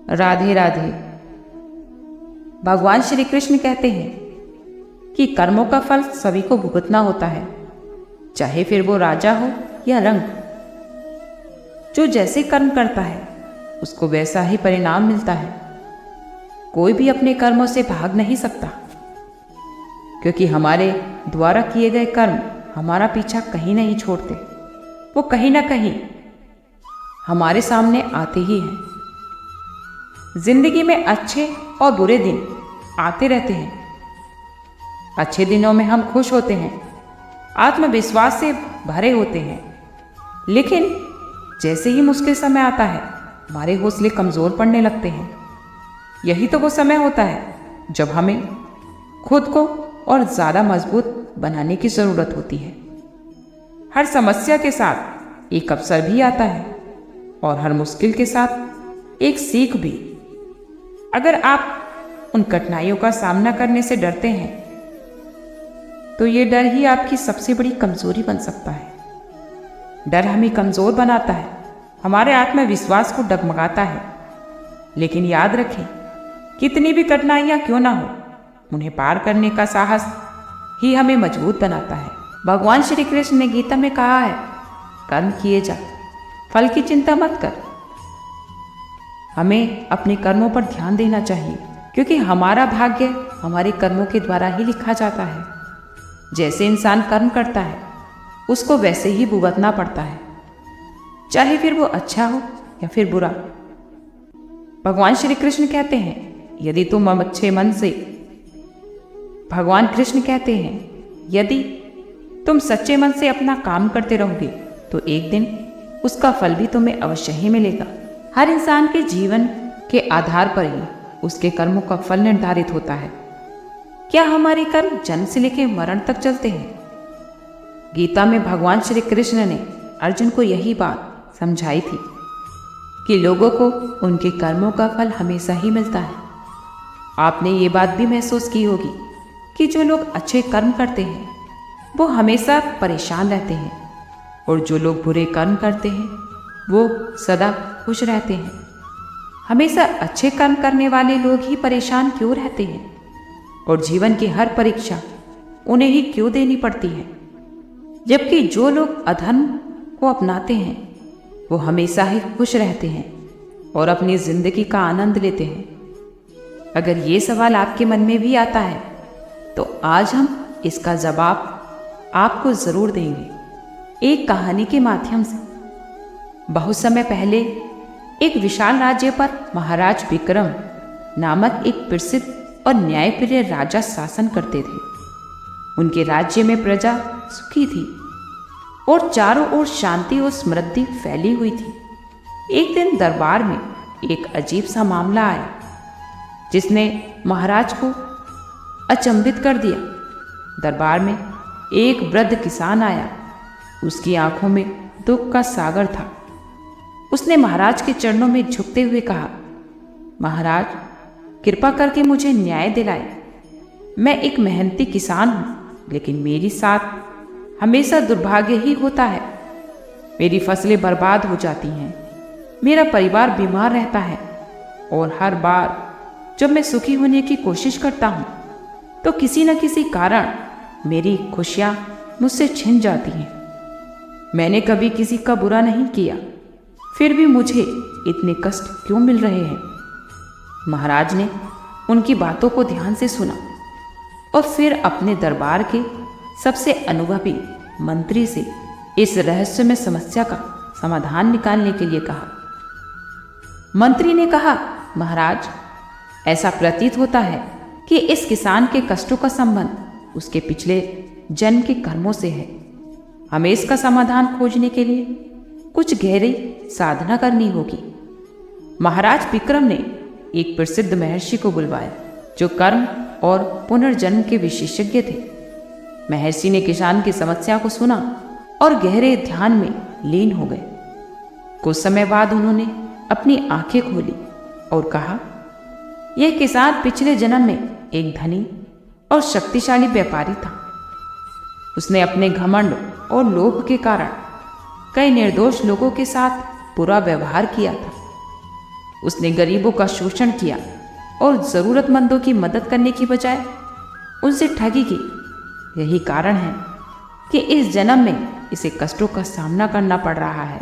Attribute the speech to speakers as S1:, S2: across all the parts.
S1: राधे राधे। भगवान श्री कृष्ण कहते हैं कि कर्मों का फल सभी को भुगतना होता है, चाहे फिर वो राजा हो या रंक। जो जैसे कर्म करता है उसको वैसा ही परिणाम मिलता है। कोई भी अपने कर्मों से भाग नहीं सकता, क्योंकि हमारे द्वारा किए गए कर्म हमारा पीछा कहीं नहीं छोड़ते। वो कहीं ना कहीं हमारे सामने आते ही हैं। जिंदगी में अच्छे और बुरे दिन आते रहते हैं। अच्छे दिनों में हम खुश होते हैं, आत्मविश्वास से भरे होते हैं, लेकिन जैसे ही मुश्किल समय आता है हमारे हौसले कमज़ोर पड़ने लगते हैं। यही तो वो समय होता है जब हमें खुद को और ज़्यादा मजबूत बनाने की ज़रूरत होती है। हर समस्या के साथ एक अवसर भी आता है और हर मुश्किल के साथ एक सीख भी। अगर आप उन कठिनाइयों का सामना करने से डरते हैं तो ये डर ही आपकी सबसे बड़ी कमजोरी बन सकता है। डर हमें कमजोर बनाता है, हमारे आत्मविश्वास को डगमगाता है। लेकिन याद रखें, कितनी भी कठिनाइयां क्यों ना हो, उन्हें पार करने का साहस ही हमें मजबूत बनाता है। भगवान श्री कृष्ण ने गीता में कहा है, कर्म किए जा, फल की चिंता मत कर। हमें अपने कर्मों पर ध्यान देना चाहिए, क्योंकि हमारा भाग्य हमारे कर्मों के द्वारा ही लिखा जाता है। जैसे इंसान कर्म करता है उसको वैसे ही भुगतना पड़ता है, चाहे फिर वो अच्छा हो या फिर बुरा। भगवान श्री कृष्ण कहते हैं, यदि तुम अच्छे मन से भगवान कृष्ण कहते हैं यदि तुम सच्चे मन से अपना काम करते रहोगे तो एक दिन उसका फल भी तुम्हें अवश्य ही मिलेगा। हर इंसान के जीवन के आधार पर ही उसके कर्मों का फल निर्धारित होता है। क्या हमारे कर्म जन्म से लेकर मरण तक चलते हैं? गीता में भगवान श्री कृष्ण ने अर्जुन को यही बात समझाई थी कि लोगों को उनके कर्मों का फल हमेशा ही मिलता है। आपने ये बात भी महसूस की होगी कि जो लोग अच्छे कर्म करते हैं वो हमेशा परेशान रहते हैं, और जो लोग बुरे कर्म करते हैं वो सदा खुश रहते हैं। हमेशा अच्छे कर्म करने वाले लोग ही परेशान क्यों रहते हैं, और जीवन की हर परीक्षा उन्हें ही क्यों देनी पड़ती है? जबकि जो लोग अधर्म को अपनाते हैं वो हमेशा ही खुश रहते हैं और अपनी जिंदगी का आनंद लेते हैं। अगर ये सवाल आपके मन में भी आता है तो आज हम इसका जवाब आपको जरूर देंगे, एक कहानी के माध्यम से। बहुत समय पहले एक विशाल राज्य पर महाराज विक्रम नामक एक प्रसिद्ध और न्यायप्रिय राजा शासन करते थे। उनके राज्य में प्रजा सुखी थी और चारों ओर शांति और समृद्धि फैली हुई थी। एक दिन दरबार में एक अजीब सा मामला आया जिसने महाराज को अचंभित कर दिया। दरबार में एक वृद्ध किसान आया। उसकी आंखों में दुख का सागर था। उसने महाराज के चरणों में झुकते हुए कहा, महाराज, कृपा करके मुझे न्याय दिलाए। मैं एक मेहनती किसान हूँ, लेकिन मेरे साथ हमेशा दुर्भाग्य ही होता है। मेरी फसलें बर्बाद हो जाती हैं, मेरा परिवार बीमार रहता है, और हर बार जब मैं सुखी होने की कोशिश करता हूँ तो किसी न किसी कारण मेरी खुशियाँ मुझसे छिन जाती हैं। मैंने कभी किसी का बुरा नहीं किया, फिर भी मुझे इतने कष्ट क्यों मिल रहे हैं? महाराज ने उनकी बातों को ध्यान से सुना और फिर अपने दरबार के सबसे अनुभवी मंत्री से इस रहस्यमय समस्या का समाधान निकालने के लिए कहा। मंत्री ने कहा, महाराज, ऐसा प्रतीत होता है कि इस किसान के कष्टों का संबंध उसके पिछले जन्म के कर्मों से है। हमें इसका समाधान खोजने के लिए कुछ गहरी साधना करनी होगी। महाराज विक्रम ने एक प्रसिद्ध महर्षि को बुलवाया जो कर्म और पुनर्जन्म के विशेषज्ञ थे। महर्षि ने किसान की समस्या को सुना और गहरे ध्यान में लीन हो गए। कुछ समय बाद उन्होंने अपनी आंखें खोली और कहा, यह किसान पिछले जन्म में एक धनी और शक्तिशाली व्यापारी था। उसने अपने घमंड और लोभ के कारण कई निर्दोष लोगों के साथ बुरा व्यवहार किया था। उसने गरीबों का शोषण किया और ज़रूरतमंदों की मदद करने की बजाय उनसे ठगी की। यही कारण है कि इस जन्म में इसे कष्टों का सामना करना पड़ रहा है।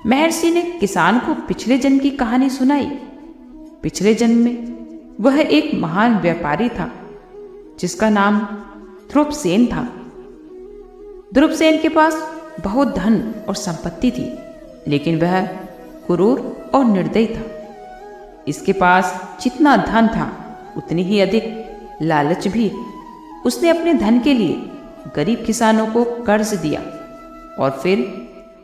S1: महर्षि ने किसान को पिछले जन्म की कहानी सुनाई। पिछले जन्म में वह एक महान व्यापारी था जिसका नाम ध्रुवसेन था। ध्रुवसेन के पास बहुत धन और संपत्ति थी, लेकिन वह क्रूर और निर्दयी था। इसके पास जितना धन था उतनी ही अधिक लालच भी। उसने अपने धन के लिए गरीब किसानों को कर्ज दिया और फिर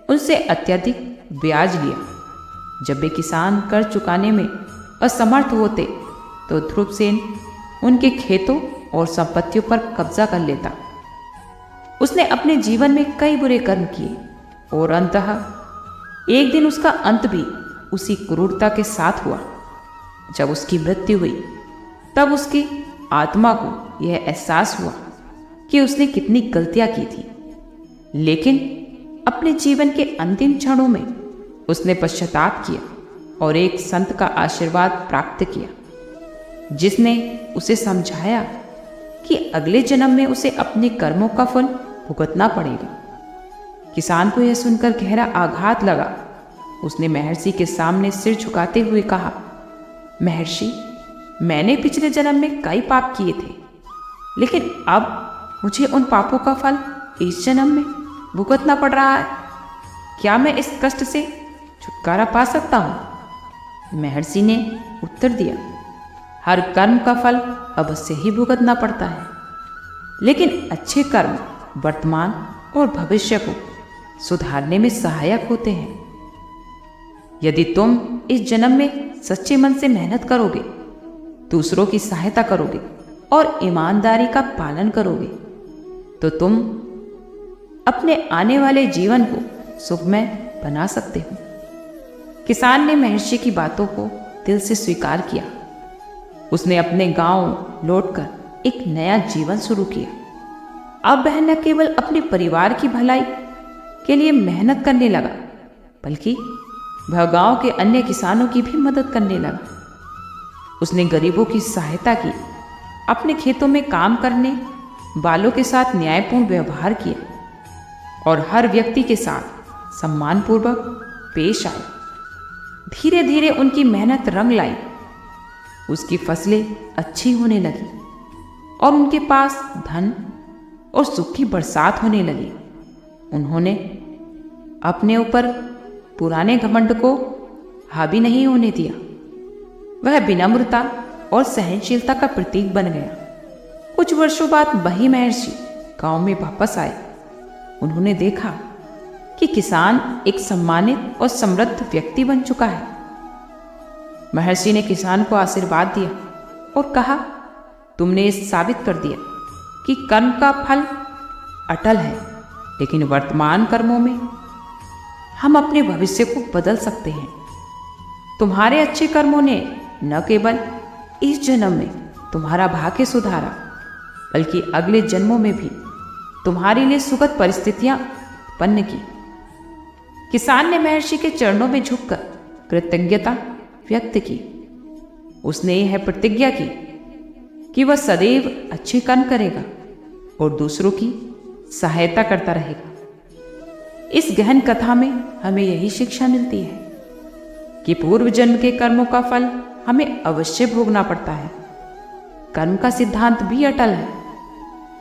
S1: उनसे अत्यधिक ब्याज लिया। जब वे किसान कर्ज चुकाने में असमर्थ होते तो ध्रुवसेन उनके खेतों और संपत्तियों पर कब्जा कर लेता। उसने अपने जीवन में कई बुरे कर्म किए और अंततः एक दिन उसका अंत भी उसी क्रूरता के साथ हुआ। जब उसकी मृत्यु हुई तब उसकी आत्मा को यह एहसास हुआ कि उसने कितनी गलतियां की थी, लेकिन अपने जीवन के अंतिम क्षणों में उसने पश्चाताप किया और एक संत का आशीर्वाद प्राप्त किया जिसने उसे समझाया कि अगले जन्म में उसे अपने कर्मों का फल भुगतना पड़ेगा। किसान को यह सुनकर गहरा आघात लगा। उसने महर्षि के सामने सिर झुकाते हुए कहा, महर्षि, मैंने पिछले जन्म में कई पाप किए थे, लेकिन अब मुझे उन पापों का फल इस जन्म में भुगतना पड़ रहा है। क्या मैं इस कष्ट से छुटकारा पा सकता हूँ? महर्षि ने उत्तर दिया, हर कर्म का फल अवश्य ही भुगतना पड़ता है, लेकिन अच्छे कर्म वर्तमान और भविष्य को सुधारने में सहायक होते हैं। यदि तुम इस जन्म में सच्चे मन से मेहनत करोगे, दूसरों की सहायता करोगे और ईमानदारी का पालन करोगे, तो तुम अपने आने वाले जीवन को सुखमय बना सकते हो। किसान ने महर्षि की बातों को दिल से स्वीकार किया। उसने अपने गांव लौटकर एक नया जीवन शुरू किया। अब वह न केवल अपने परिवार की भलाई के लिए मेहनत करने लगा, बल्कि वह गांव के अन्य किसानों की भी मदद करने लगा। उसने गरीबों की सहायता की, अपने खेतों में काम करने वालों के साथ न्यायपूर्ण व्यवहार किया और हर व्यक्ति के साथ सम्मानपूर्वक पेश आया। धीरे धीरे उनकी मेहनत रंग लाई। उसकी फसलें अच्छी होने लगी और उनके पास धन और सुख की बरसात होने लगी। उन्होंने अपने ऊपर पुराने घमंड को हावी नहीं होने दिया। वह विनम्रता और सहनशीलता का प्रतीक बन गया। कुछ वर्षों बाद वही महर्षि गांव में वापस आए। उन्होंने देखा कि किसान एक सम्मानित और समृद्ध व्यक्ति बन चुका है। महर्षि ने किसान को आशीर्वाद दिया और कहा, तुमने ये साबित कर दिया कि कर्म का फल अटल है, लेकिन वर्तमान कर्मों में हम अपने भविष्य को बदल सकते हैं। तुम्हारे अच्छे कर्मों ने न केवल इस जन्म में तुम्हारा भाग्य सुधारा, बल्कि अगले जन्मों में भी तुम्हारे लिए सुखद परिस्थितियां उत्पन्न की। किसान ने महर्षि के चरणों में झुककर कृतज्ञता व्यक्त की। उसने यह प्रतिज्ञा की कि वह सदैव अच्छे कर्म करेगा और दूसरों की सहायता करता रहेगा। इस गहन कथा में हमें यही शिक्षा मिलती है कि पूर्व जन्म के कर्मों का फल हमें अवश्य भोगना पड़ता है। कर्म का सिद्धांत भी अटल है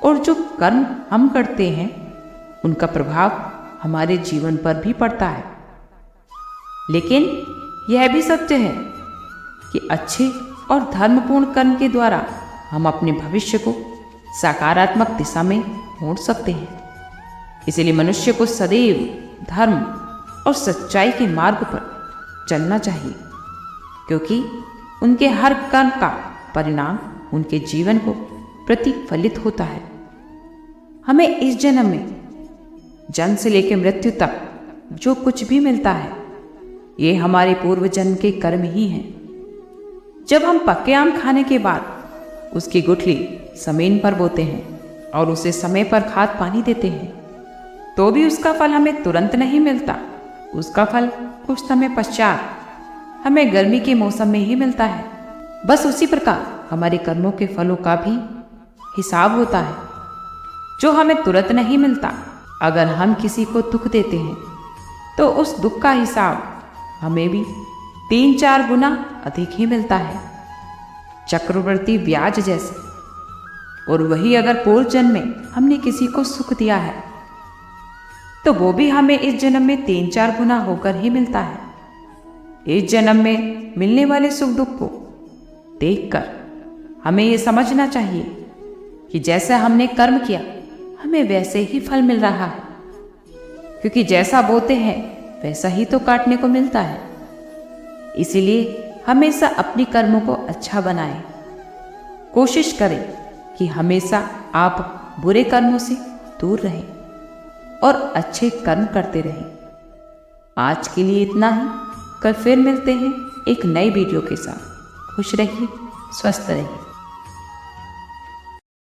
S1: और जो कर्म हम करते हैं उनका प्रभाव हमारे जीवन पर भी पड़ता है। लेकिन यह भी सत्य है कि अच्छे और धर्मपूर्ण कर्म के द्वारा हम अपने भविष्य को सकारात्मक दिशा में मोड़ सकते हैं। इसलिए मनुष्य को सदैव धर्म और सच्चाई के मार्ग पर चलना चाहिए, क्योंकि उनके हर कर्म का परिणाम उनके जीवन को प्रतिफलित होता है। हमें इस जन्म में जन्म से लेकर मृत्यु तक जो कुछ भी मिलता है, ये हमारे पूर्व जन्म के कर्म ही हैं। जब हम पक्के आम खाने के बाद उसकी गुठली जमीन पर बोते हैं और उसे समय पर खाद पानी देते हैं, तो भी उसका फल हमें तुरंत नहीं मिलता। उसका फल कुछ समय पश्चात हमें गर्मी के मौसम में ही मिलता है, बस उसी प्रकार हमारे कर्मों के फलों का भी हिसाब होता है, जो हमें तुरंत नहीं मिलता। अगर हम किसी को दुख देते हैं तो उस दुख का हिसाब हमें भी 3-4 गुना अधिक ही मिलता है, चक्रवर्ती ब्याज जैसे। और वही अगर पूर्व जन्म में हमने किसी को सुख दिया है तो वो भी हमें इस जन्म में 3-4 गुना होकर ही मिलता है। इस जन्म में मिलने वाले सुख दुख को देखकर हमें ये समझना चाहिए कि जैसा हमने कर्म किया हमें वैसे ही फल मिल रहा है, क्योंकि जैसा बोते हैं वैसा ही तो काटने को मिलता है। इसीलिए हमेशा अपनी कर्मों को अच्छा बनाएं। कोशिश करें कि हमेशा आप बुरे कर्मों से दूर रहें और अच्छे कर्म करते रहें। आज के लिए इतना ही। कल फिर मिलते हैं एक नई वीडियो के साथ। खुश रहिए, स्वस्थ रहिए।